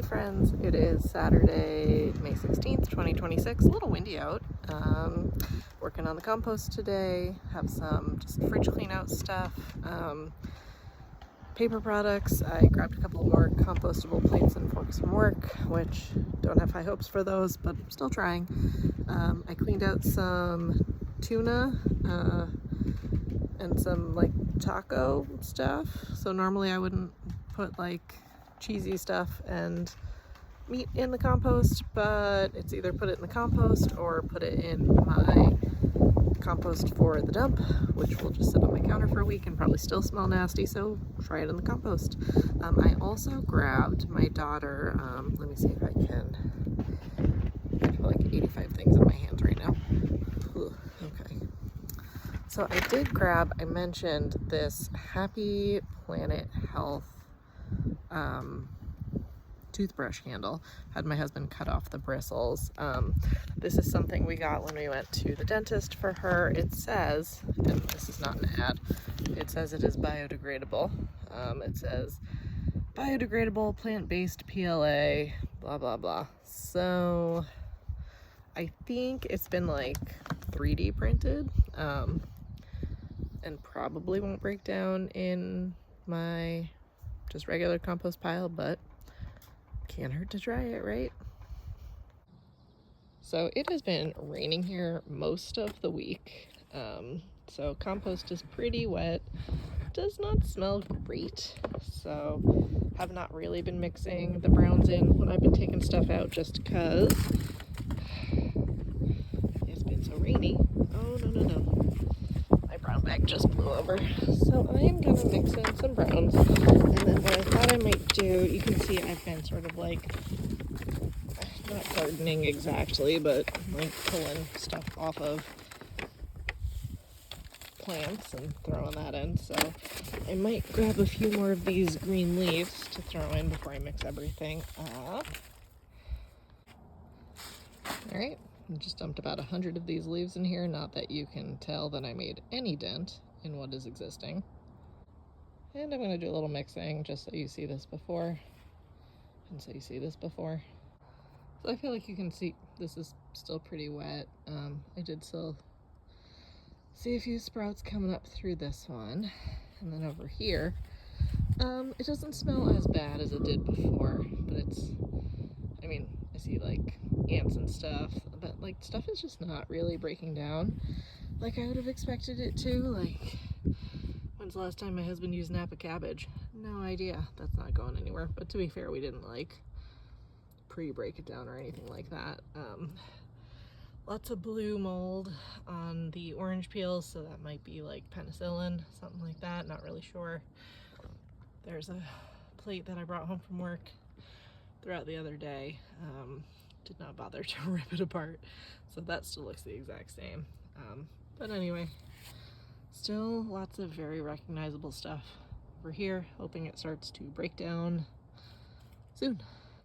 Hey friends, it is Saturday, May 16th, 2026, a little windy out. Working on the compost today, have some just fridge clean out stuff, paper products. I grabbed a couple more compostable plates and forks from work, which don't have high hopes for those, but I'm still trying. I cleaned out some tuna and some like taco stuff. So normally I wouldn't put like cheesy stuff and meat in the compost, but it's either put it in the compost or put it in my compost for the dump, which will just sit on my counter for a week and probably still smell nasty, so try it in the compost. I also grabbed my daughter, let me see if I can, I have like 85 things in my hands right now. Ugh, okay. So I did grab, I mentioned this Happy Planet Health toothbrush handle. Had my husband cut off the bristles. This is something we got when we went to the dentist for her. It says, and this is not an ad, it says it is biodegradable. It says biodegradable, plant-based PLA, blah blah blah. So I think it's been like 3D printed, and probably won't break down in my just regular compost pile, but can't hurt to try it, right? So it has been raining here most of the week, so compost is pretty wet, does not smell great, so have not really been mixing the browns in when I've been taking stuff out just because it's been so rainy. Oh no, my brown bag just blew over. So I'm gonna mix in some browns, and then what I thought I might do, you can see I've been sort of like, not gardening exactly, but like pulling stuff off of plants and throwing that in. So I might grab a few more of these green leaves to throw in before I mix everything up. Alright, I just dumped about 100 of these leaves in here, not that you can tell that I made any dent in what is existing. And I'm going to do a little mixing just so you see this before, and so you see this before. So I feel like you can see this is still pretty wet. I did still see a few sprouts coming up through this one. And then over here, it doesn't smell as bad as it did before, but it's, I mean, I see like ants and stuff, but like stuff is just not really breaking down like I would have expected it to. Like, when's the last time my husband used Napa cabbage? No idea. That's not going anywhere. But to be fair, we didn't like pre-break it down or anything like that. Lots of blue mold on the orange peels, so that might be like penicillin, something like that, not really sure. There's a plate that I brought home from work throughout the other day. Did not bother to rip it apart, so that still looks the exact same. But anyway, still lots of very recognizable stuff over here, hoping it starts to break down soon.